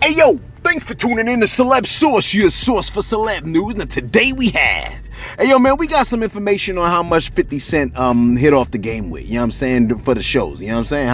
Hey yo, thanks for tuning in to Celeb Source, your source for celeb news. And today we have, hey yo man, we got some information on how much 50 Cent hit off the game with, you know what I'm saying, for the shows, you know what I'm saying,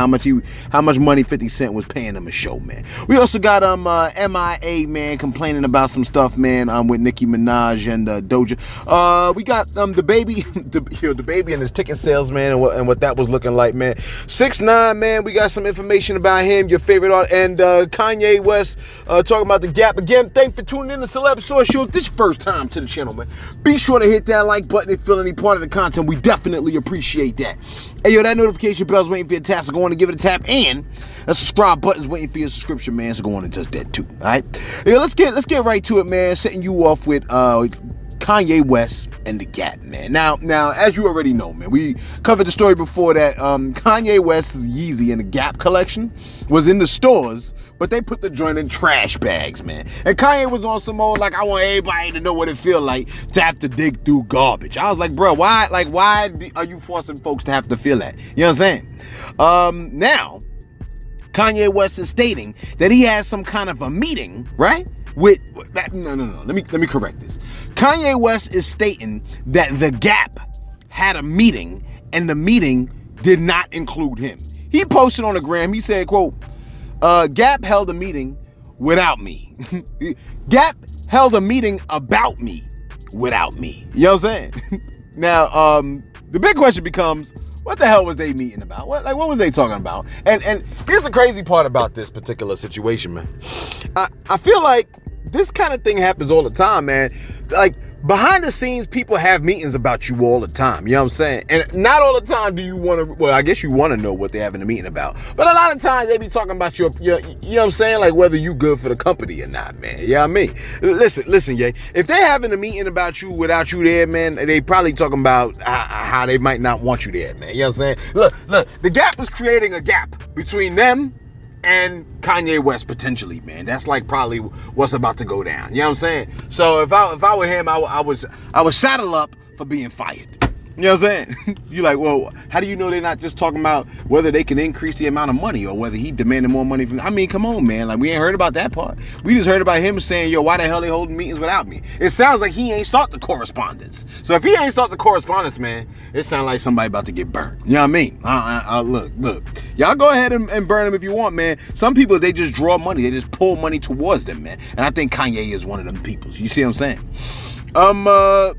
how much money 50 Cent was paying them a show, man. We also got M.I.A, man, complaining about some stuff, man, with Nicki Minaj and Doja. We got DaBaby and his ticket sales, man, and what that was looking like, man. 6ix9ine, man, we got some information about him, your favorite artist, and Kanye West talking about the Gap. Again, thanks for tuning in to Celeb Source. If this is your first time to the channel, man, be sure to hit that like button if you feel any part of the content. We definitely appreciate that. Hey yo, that notification bell's waiting for your tap, so go on and give it a tap, and that subscribe button's waiting for your subscription, man, so go on and touch that too. Alright? Hey, let's get right to it, man. Setting you off with Kanye West and the Gap, man. Now, as you already know, man, we covered the story before that Kanye West's Yeezy and the Gap collection was in the stores, but they put the joint in trash bags, man. And Kanye was on some old, like, I want everybody to know what it feel like to have to dig through garbage. I was like, bro, why are you forcing folks to have to feel that? You know what I'm saying? Now, Kanye West is stating that he has some kind of a meeting, right? With that, no. Let me correct this. Kanye West is stating that the Gap had a meeting, and the meeting did not include him. He posted on the gram. He said, "quote Gap held a meeting without me. Gap held a meeting about me without me." You know what I'm saying? Now, the big question becomes, what the hell was they meeting about? What was they talking about? And here's the crazy part about this particular situation, man. I feel like this kind of thing happens all the time, man. Like, behind the scenes, people have meetings about you all the time. You know what I'm saying? And not all the time do you want to, well, I guess you want to know what they're having a meeting about. But a lot of times they be talking about your you know what I'm saying? Like whether you good for the company or not, man. You know what I mean? Listen, yeah. If they're having a meeting about you without you there, man, they probably talking about how they might not want you there, man. You know what I'm saying? Look, the Gap is creating a gap between them and Kanye West potentially, man. That's like probably what's about to go down. You know what I'm saying? So if I were him, I would saddle up for being fired. You know what I'm saying? You're like, well, how do you know they're not just talking about whether they can increase the amount of money or whether he demanded more money from them? I mean, come on, man. Like, we ain't heard about that part. We just heard about him saying, yo, why the hell they holding meetings without me? It sounds like he ain't start the correspondence. So if he ain't start the correspondence, man, it sounds like somebody about to get burnt. You know what I mean? Look. Y'all go ahead and burn them if you want, man. Some people, they just draw money. They just pull money towards them, man. And I think Kanye is one of them people. You see what I'm saying?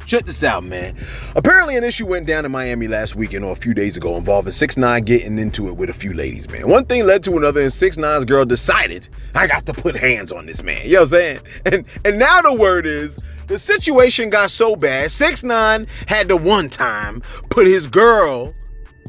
Check this out, man. Apparently an issue went down in Miami last weekend or a few days ago involving 6ix9ine getting into it with a few ladies, man. One thing led to another, and 6ix9ine's girl decided, I got to put hands on this man. You know what I'm saying? And now the word is, the situation got so bad, 6ix9ine had to one time put his girl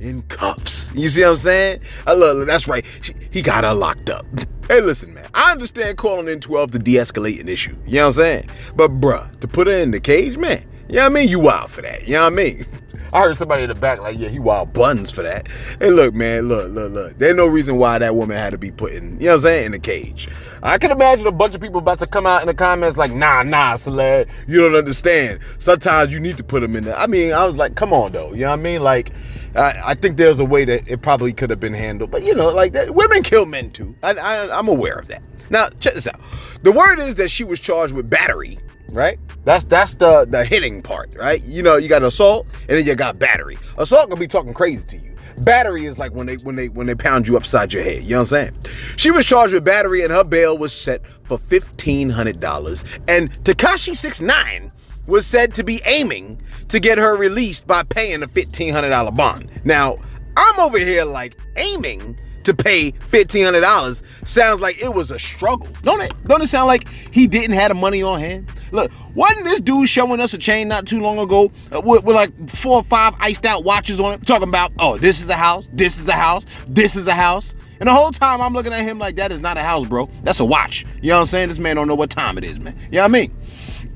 in cuffs. You see what I'm saying? Look, that's right. He got her locked up. Hey, listen, man. I understand calling in 12 to de-escalate an issue. You know what I'm saying? But, bruh, to put her in the cage, man, you know what I mean? You wild for that. You know what I mean? I heard somebody in the back like, yeah, he wild buns for that. Hey, look, man, look. There's no reason why that woman had to be put in, you know what I'm saying, in a cage. I can imagine a bunch of people about to come out in the comments like, nah, Celeb, you don't understand. Sometimes you need to put them in there. I mean, I was like, come on, though. You know what I mean? Like, I think there's a way that it probably could have been handled. But, you know, like, that, women kill men, too. I'm aware of that. Now, check this out. The word is that she was charged with battery, right? That's the hitting part, right? You know, you got assault, and then you got battery. Assault gonna be talking crazy to you. Battery is like when they pound you upside your head. You know what I'm saying? She was charged with battery, and her bail was set for $1,500. And Tekashi 6ix9ine was said to be aiming to get her released by paying a $1,500 bond. Now, I'm over here like aiming to pay $1,500 sounds like it was a struggle. Don't it sound like he didn't have the money on hand? Look, wasn't this dude showing us a chain not too long ago with like 4 or 5 iced out watches on it, talking about, oh, this is a house, this is a house, this is a house. And the whole time I'm looking at him like, that is not a house, bro. That's a watch. You know what I'm saying? This man don't know what time it is, man. You know what I mean?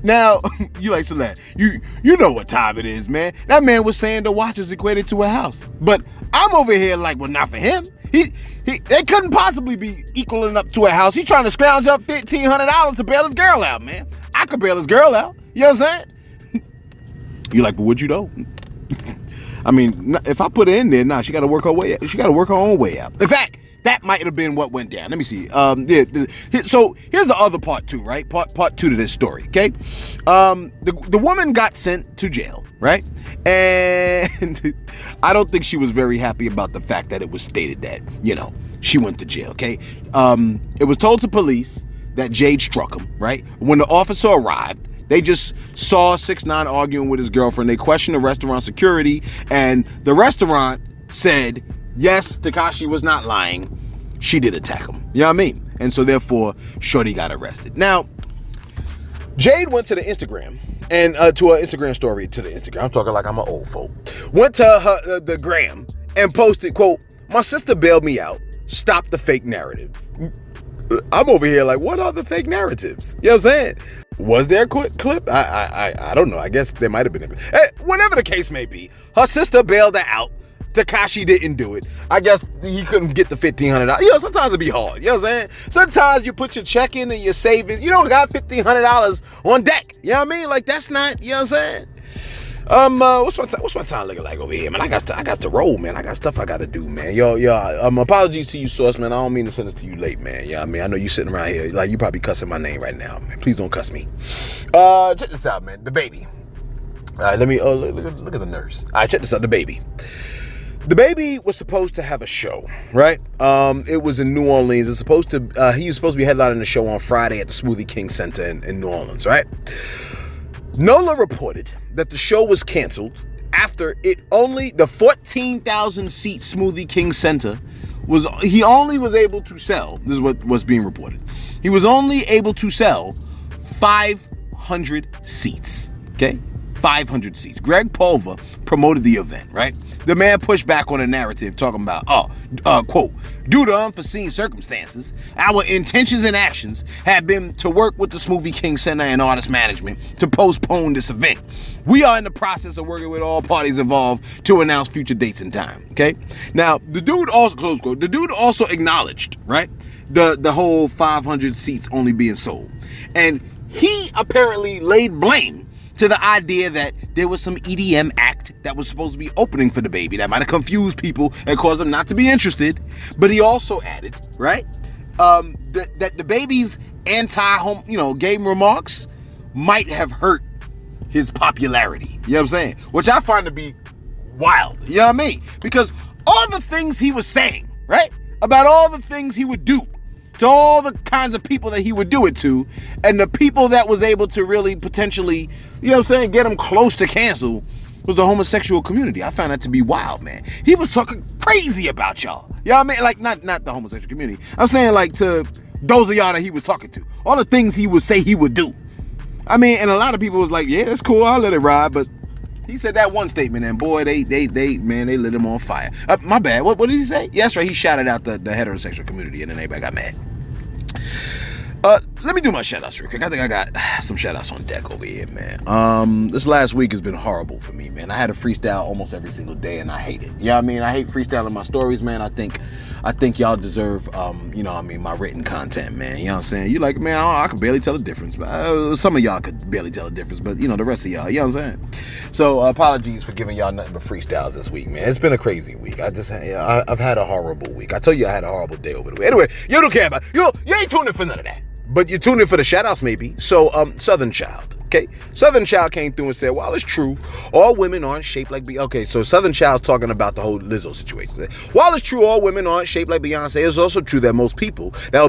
Now, you like Celeb, you know what time it is, man. That man was saying the watch is equated to a house. But I'm over here like, well, not for him. They couldn't possibly be equaling up to a house. He trying to scrounge up $1,500 to bail his girl out, man. I could bail his girl out. You know what I'm saying? You like, but would you though? I mean, if I put her in there, she got to work her way out. She got to work her own way out. In fact, That might have been what went down. Let me see. So here's the other part too, right? Part two to this story, okay? The woman got sent to jail, right? And I don't think she was very happy about the fact that it was stated that, she went to jail, okay? It was told to police that Jade struck him, right? When the officer arrived, they just saw 6ix9ine arguing with his girlfriend. They questioned the restaurant security, and the restaurant said, yes, Tekashi was not lying. She did attack him. You know what I mean? And so therefore, Shorty got arrested. Now, Jade went to the Instagram and to her Instagram story to the Instagram. I'm talking like I'm an old folk. Went to her the gram and posted, quote, "My sister bailed me out. Stop the fake narratives." I'm over here like, what are the fake narratives? You know what I'm saying? Was there a clip? I don't know. I guess there might have been a clip. Hey, whatever the case may be, her sister bailed her out. Tekashi didn't do it. I guess he couldn't get the $1,500. Sometimes it be hard. You know what I'm saying? Sometimes you put your check in and your savings. You don't got $1,500 on deck. You know what I mean? Like, that's not, you know what I'm saying? What's my time looking like over here, man? I got to roll, man. I got stuff I got to do, man. Yo, apologies to you, Source, man. I don't mean to send this to you late, man. You know what I mean? I know you sitting around here, like, you probably cussing my name right now, man. Please don't cuss me. Check this out, man. DaBaby. All right, let me, look at the nurse. All right, check this out, DaBaby. DaBaby was supposed to have a show, right? It was in New Orleans. He was supposed to be headlining the show on Friday at the Smoothie King Center in New Orleans, right? NOLA reported that the show was canceled after the 14,000 seat Smoothie King Center he only was able to sell, this is what was being reported, he was only able to sell 500 seats, okay? 500 seats. Greg Pulver promoted the event, right? The man pushed back on the narrative talking about, quote, "Due to unforeseen circumstances, our intentions and actions have been to work with the Smoothie King Center and artist management to postpone this event. We are in the process of working with all parties involved to announce future dates and time," okay? Now, the dude also, close quote, the dude also acknowledged, right, the whole 500 seats only being sold. And he apparently laid blame to the idea that there was some EDM act that was supposed to be opening for DaBaby that might have confused people and caused them not to be interested. But he also added, right, that DaBaby's gay remarks might have hurt his popularity. You know what I'm saying? Which I find to be wild. You know what I mean? Because all the things he was saying, right, about all the things he would do to all the kinds of people that he would do it to, and the people that was able to really potentially, you know what I'm saying, get him close to cancel was the homosexual community. I found that to be wild, man. He was talking crazy about y'all. You know what I mean? Like, not the homosexual community. I'm saying, like, to those of y'all that he was talking to. All the things he would say he would do. I mean, and a lot of people was like, yeah, that's cool, I'll let it ride, but he said that one statement, and boy, they lit him on fire. My bad. What did he say? Yeah, that's right. He shouted out the heterosexual community, and then everybody got mad. Let me do my shout-outs real quick. I think I got some shout-outs on deck over here, man. This last week has been horrible for me, man. I had to freestyle almost every single day, and I hate it. You know what I mean? I hate freestyling my stories, man. I think y'all deserve, my written content, man. You know what I'm saying? You like, man, I can barely tell the difference. But some of y'all could barely tell the difference, but, the rest of y'all, you know what I'm saying? So, apologies for giving y'all nothing but freestyles this week, man. It's been a crazy week. I've had a horrible week. I told you I had a horrible day over the week. Anyway, you don't care about, you ain't tuning in for none of that. But you're tuning in for the shout-outs, maybe. So, Southern Child, okay? Southern Child came through and said, well, it's true. All women aren't shaped like Beyonce. Okay, so Southern Child's talking about the whole Lizzo situation. While it's true all women aren't shaped like Beyonce, it's also true that most people, that will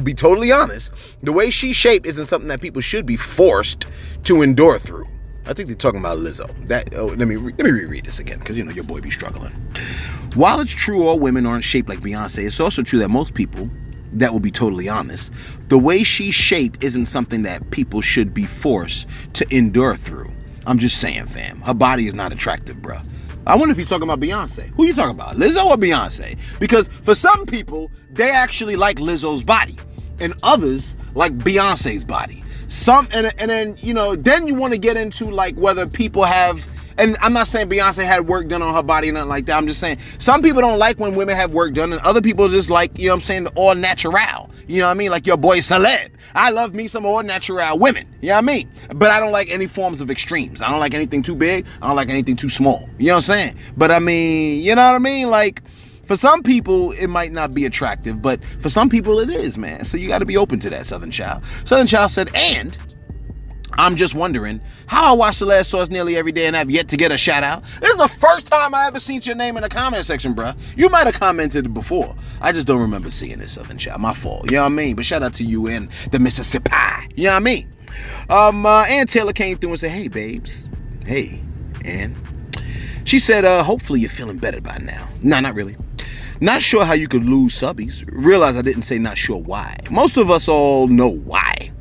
be totally honest, the way she's shaped isn't something that people should be forced to endure through. I think they're talking about Lizzo. Let me reread this again, because, your boy be struggling. While it's true all women aren't shaped like Beyonce, it's also true that most people, that will be totally honest, the way she's shaped isn't something that people should be forced to endure through. I'm just saying, fam. Her body is not attractive, bruh. I wonder if he's talking about Beyonce. Who you talking about, Lizzo or Beyonce? Because for some people, they actually like Lizzo's body, and others like Beyonce's body. Then you want to get into like whether people have. And I'm not saying Beyonce had work done on her body or nothing like that. I'm just saying some people don't like when women have work done, and other people just like, the all natural. You know what I mean? Like your boy Celeb. I love me some all natural women. You know what I mean? But I don't like any forms of extremes. I don't like anything too big. I don't like anything too small. You know what I'm saying? But I mean, you know what I mean? Like, For some people, it might not be attractive, but for some people it is, man. So you got to be open to that, Southern Child. Southern Child said, and I'm just wondering how I watch The Last Source nearly every day and have yet to get a shout out. This is the first time I ever seen your name in the comment section, bruh. You might have commented before. I just don't remember seeing this, Southern Child. My fault. You know what I mean? But shout out to you and the Mississippi. You know what I mean? Ann Taylor came through and said, hey, babes. Hey, Ann. She said, hopefully you're feeling better by now. Nah, not really. Not sure how you could lose subbies. Realize I didn't say not sure why. Most of us all know why.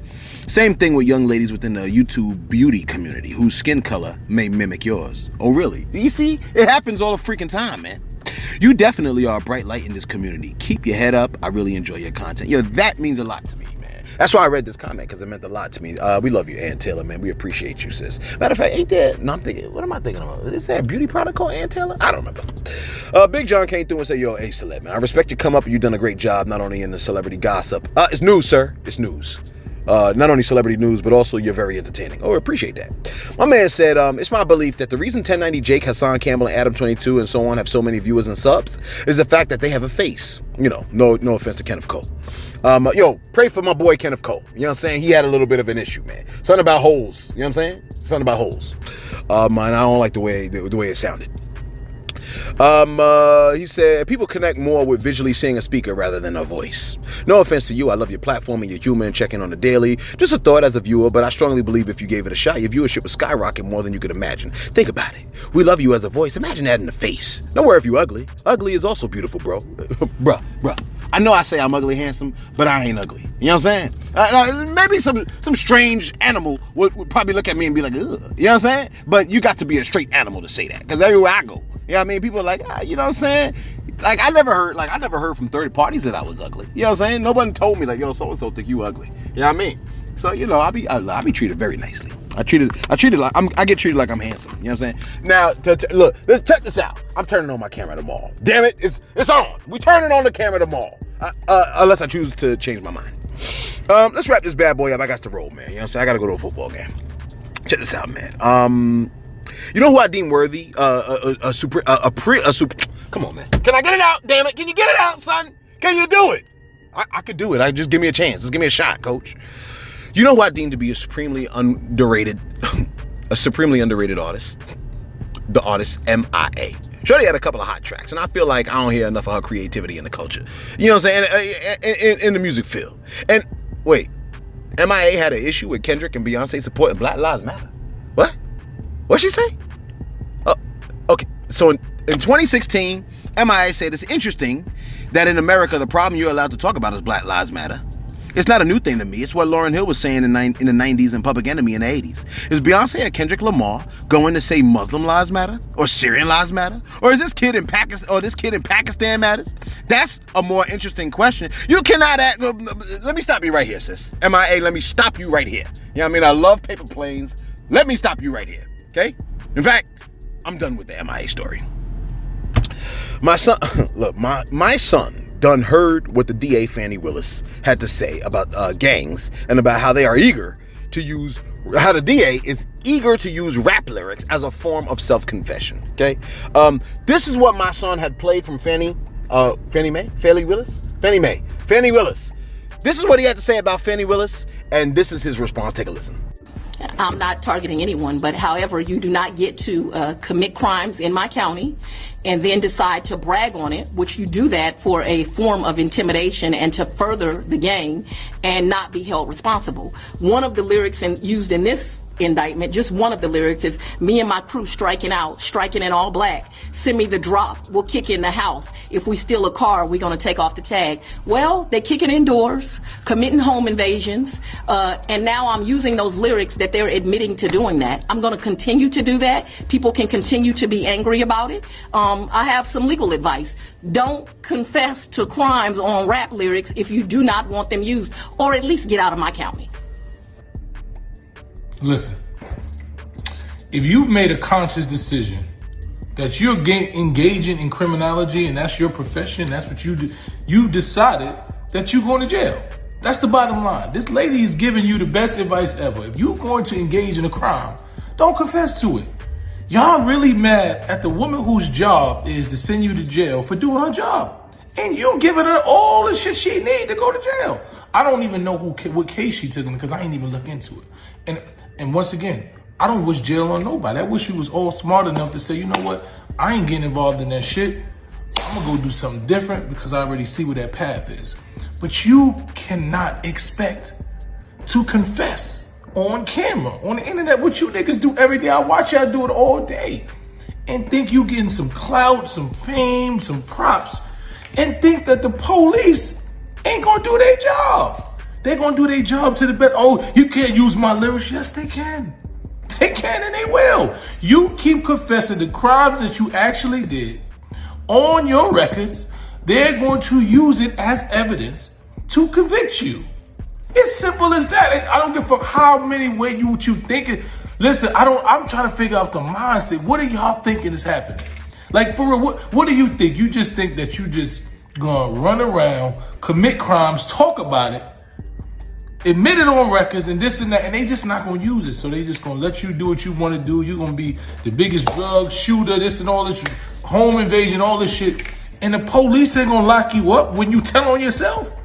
Same thing with young ladies within the YouTube beauty community whose skin color may mimic yours. Oh, really? You see? It happens all the freaking time, man. You definitely are a bright light in this community. Keep your head up. I really enjoy your content. Yo, that means a lot to me, man. That's why I read this comment, because it meant a lot to me. We love you, Ann Taylor, man. We appreciate you, sis. Matter of fact, ain't there... No, I'm thinking... What am I thinking about? Is there a beauty product called Ann Taylor? I don't remember. Big John came through and said, yo, hey, Celeb, man. I respect you come up and you've done a great job, not only in the celebrity gossip. It's news, sir. It's news. Not only celebrity news, but also you're very entertaining. Oh, appreciate that. My man said, it's my belief that the reason 1090 Jake, Hassan Campbell, and Adam 22 and so on have so many viewers and subs is the fact that they have a face. You know, no offense to Kenneth Cole. Yo, pray for my boy Kenneth Cole. You know what I'm saying? He had a little bit of an issue, man. Something about holes. You know what I'm saying? Something about holes. And I don't like the way it sounded. He said, people connect more with visually seeing a speaker rather than a voice. No offense to you. I love your platform and your humor and checking on the daily. Just a thought as a viewer, but I strongly believe if you gave it a shot, your viewership would skyrocket more than you could imagine. Think about it. We love you as a voice. Imagine that in the face. Don't worry if you ugly. Ugly is also beautiful, bro. Bruh. I know I say I'm ugly handsome, but I ain't ugly. You know what I'm saying? Maybe some strange animal would probably look at me and be like, ugh. You know what I'm saying? But you got to be a straight animal to say that, because everywhere I go, you know what I mean? People are like, you know what I'm saying? Like, I never heard from third parties that I was ugly. You know what I'm saying? Nobody told me like, yo, so-and-so think you ugly. You know what I mean? So, you know, I be treated very nicely. I get treated like I'm handsome. You know what I'm saying? Now, look, let's check this out. I'm turning on my camera tomorrow. Damn it, it's on. We turning on the camera tomorrow. Unless I choose to change my mind. Let's wrap this bad boy up. I got to roll, man. You know what I'm saying? I got to go to a football game. Check this out, man. You know who I deem worthy? Come on, man. Can I get it out? Damn it. Can you get it out, son? Can you do it? I could do it. Just give me a chance. Just give me a shot, coach. You know who I deem to be a supremely underrated artist? The artist M.I.A. Shorty had a couple of hot tracks, and I feel like I don't hear enough of her creativity in the culture. You know what I'm saying? In the music field. And wait, M.I.A. had an issue with Kendrick and Beyonce supporting Black Lives Matter. What? What'd she say? Oh, okay. So in 2016, M.I.A. said it's interesting that in America, the problem you're allowed to talk about is Black Lives Matter. It's not a new thing to me. It's what Lauryn Hill was saying in the 90s and Public Enemy in the 80s. Is Beyonce or Kendrick Lamar going to say Muslim lives matter? Or Syrian lives matter? Or is this kid in Pakistan matters? That's a more interesting question. You cannot act... Let me stop you right here, sis. M.I.A., let me stop you right here. You know what I mean? I love paper planes. Let me stop you right here, okay? In fact, I'm done with the M.I.A. story. My son... Look, my son... done heard what the DA Fani Willis had to say about gangs and about how they are how the DA is eager to use rap lyrics as a form of self-confession, okay? This is what my son had played from Fannie Willis. This is what he had to say about Fannie Willis, and this is his response. Take a listen. I'm not targeting anyone, but however, you do not get to commit crimes in my county and then decide to brag on it, which you do that for a form of intimidation and to further the gang and not be held responsible. One of the lyrics used in this indictment, just one of the lyrics, is me and my crew striking in all black. Send me the drop, we'll kick in the house. If we steal a car, we're gonna take off the tag. Well, they kicking indoors, committing home invasions, and now I'm using those lyrics that they're admitting to doing that. I'm gonna continue to do that. People can continue to be angry about it. I have some legal advice. Don't confess to crimes on rap lyrics if you do not want them used, or at least get out of my county. Listen, if you've made a conscious decision that you're engaging in criminology and that's your profession, that's what you do, you've decided that you're going to jail. That's the bottom line. This lady is giving you the best advice ever. If you're going to engage in a crime, don't confess to it. Y'all really mad at the woman whose job is to send you to jail for doing her job. And you giving her all the shit she need to go to jail. I don't even know what case she took in because I ain't even look into it. And once again, I don't wish jail on nobody. I wish you was all smart enough to say, you know what? I ain't getting involved in that shit. I'm gonna go do something different because I already see where that path is. But you cannot expect to confess on camera, on the internet, what you niggas do every day. I watch y'all do it all day and think you getting some clout, some fame, some props, and think that the police ain't gonna do their job. They're gonna do their job to the best. Oh, you can't use my lyrics. Yes, they can. They can and they will. You keep confessing the crimes that you actually did on your records, they're going to use it as evidence to convict you. It's simple as that. I don't give a fuck how many ways you thinking. Listen, I'm trying to figure out the mindset. What are y'all thinking is happening? Like, for real, what do you think? You just think that you just gonna run around, commit crimes, talk about it, admit it on records and this and that, and they just not gonna use it. So they just gonna let you do what you wanna do. You're gonna be the biggest drug shooter, this and all this, home invasion, all this shit. And the police ain't gonna lock you up when you tell on yourself?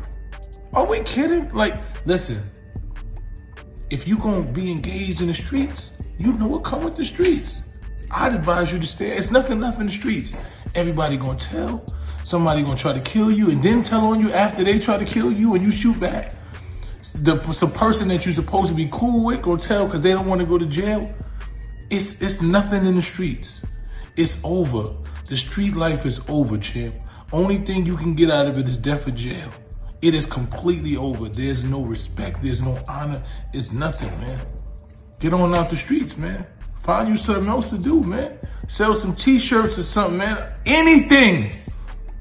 Are we kidding? Like, listen, if you gonna be engaged in the streets, you know what come with the streets. I'd advise you to stay. It's nothing left in the streets. Everybody gonna tell. Somebody gonna try to kill you and then tell on you after they try to kill you and you shoot back. Some person that you're supposed to be cool with gonna tell because they don't want to go to jail. It's nothing in the streets. It's over. The street life is over, champ. Only thing you can get out of it is death or jail. It is completely over. There's no respect. There's no honor. It's nothing, man. Get on out the streets, man. Find you something else to do, man. Sell some t-shirts or something, man. Anything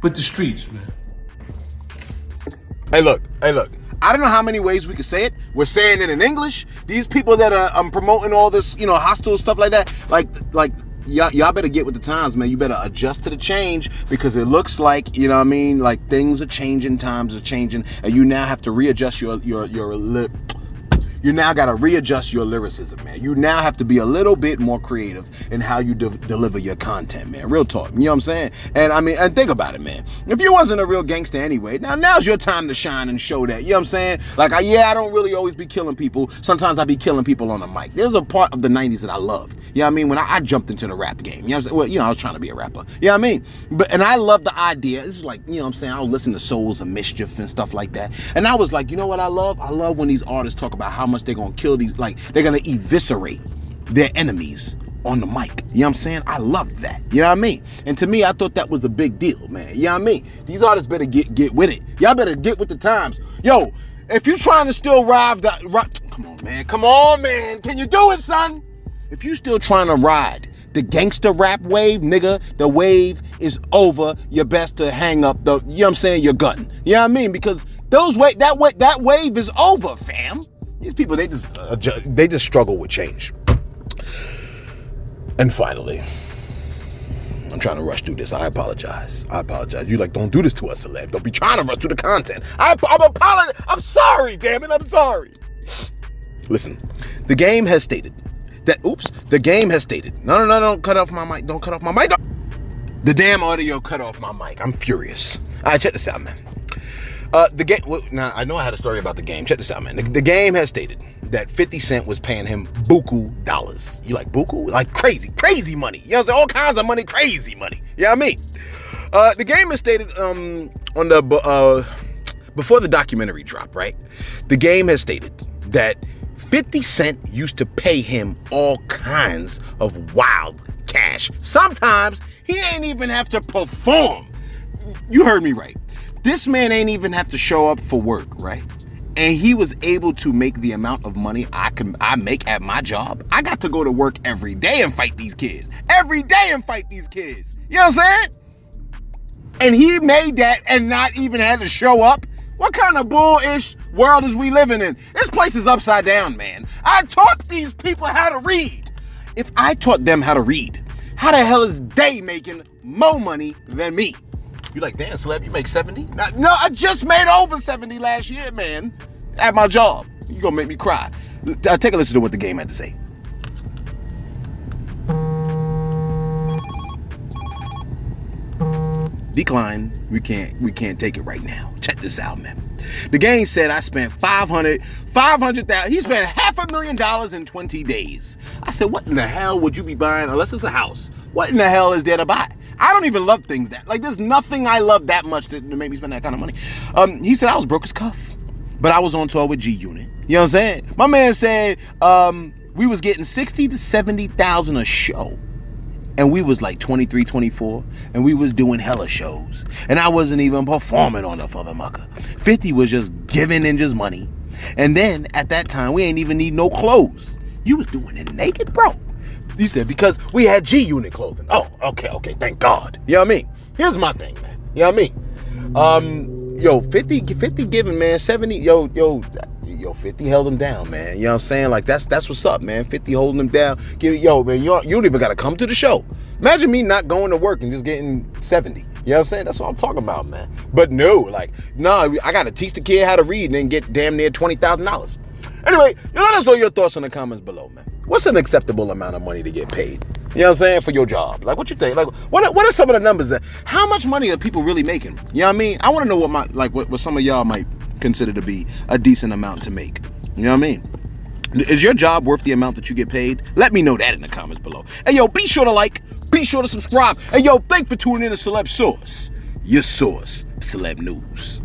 but the streets, man. Hey, look. I don't know how many ways we could say it. We're saying it in English. These people that are promoting all this, hostile stuff like that, like y'all better get with the times, man. You better adjust to the change because it looks like, like things are changing, times are changing, and you now have to readjust you now got to readjust your lyricism, man. You now have to be a little bit more creative in how you deliver your content, man. Real talk. You know what I'm saying? And think about it, man. If you wasn't a real gangster anyway, now's your time to shine and show that. You know what I'm saying? Like, I don't really always be killing people. Sometimes I be killing people on the mic. There's a part of the 90s that I loved. You know what I mean? When I jumped into the rap game. You know what I'm saying? Well, I was trying to be a rapper. You know what I mean? And I love the idea. It's like, you know what I'm saying? I'll listen to Souls of Mischief and stuff like that. And I was like, you know what I love? I love when these artists talk about how much they're gonna kill these, like they're gonna eviscerate their enemies on the mic. You know what I'm saying? I loved that. You know what I mean? And to me, I thought that was a big deal, man. You know what I mean? These artists better get with it. Y'all better get with the times. Yo, if you're trying to still ride come on, man. Can you do it, son? If you still trying to ride the gangster rap wave, nigga, the wave is over. You're best to hang up you know what I'm saying, your gun. You know what I mean? Because that wave is over, fam. These people, they just struggle with change. And finally, I'm trying to rush through this. I apologize. You don't do this to us, Celeb. Don't be trying to rush through the content. I'm apologizing. I'm sorry, damn it. I'm sorry. Listen, the game has stated that, No, don't cut off my mic. Don't cut off my mic. The damn audio cut off my mic. I'm furious. All right, check this out, man. The game. Well, now I know I had a story about the game. Check this out, man. The game has stated that 50 Cent was paying him buku dollars. You like buku? Like crazy money. You know what I'm saying? All kinds of money, crazy money. You know what I mean? The game has stated on the before the documentary dropped, right? The game has stated that 50 Cent used to pay him all kinds of wild cash. Sometimes he ain't even have to perform. You heard me right. This man ain't even have to show up for work, right? And he was able to make the amount of money I make at my job. I got to go to work every day and fight these kids. You know what I'm saying? And he made that and not even had to show up. What kind of bullish world is we living in? This place is upside down, man. I taught these people how to read. If I taught them how to read, how the hell is they making more money than me? You like, damn, Celeb, you make 70? No, I just made over 70 last year, man, at my job. You gonna make me cry. Take a listen to what the game had to say. decline. We can't take it right now. Check this out, man. The gang said I spent $500,000. He spent $500,000 in 20 days. I said, what in the hell would you be buying unless it's a house? What in the hell is there to buy? I don't even love things that, like, there's nothing I love that much to make me spend that kind of money. He said I was broke as cuff, but I was on tour with G Unit. You know what I'm saying? My man said we was getting 60 to 70,000 a show. And we was like 23, 24, and we was doing hella shows. And I wasn't even performing on the motherfucker. 50 was just giving in just money. And then at that time, we ain't even need no clothes. You was doing it naked, bro. He said, because we had G Unit clothing. Oh, okay, thank God. You know what I mean? Here's my thing, man. You know what I mean? Yo, 50 giving, man. 70, yo, 50 held him down, man. You know what I'm saying? Like, that's what's up, man. 50 holding him down. Yo, man, you don't even got to come to the show. Imagine me not going to work and just getting 70. You know what I'm saying? That's what I'm talking about, man. But no, I got to teach the kid how to read and then get damn near $20,000. Anyway, you let us know your thoughts in the comments below, man. What's an acceptable amount of money to get paid? You know what I'm saying? For your job. Like, what you think? Like, what are some of the numbers that, how much money are people really making? You know what I mean? I want to know what some of y'all might consider to be a decent amount to make. You know what I mean? Is your job worth the amount that you get paid? Let me know that in the comments below. Hey, yo, be sure to like, be sure to subscribe. Hey, yo, thanks for tuning in to Celeb Source, your source, Celeb News.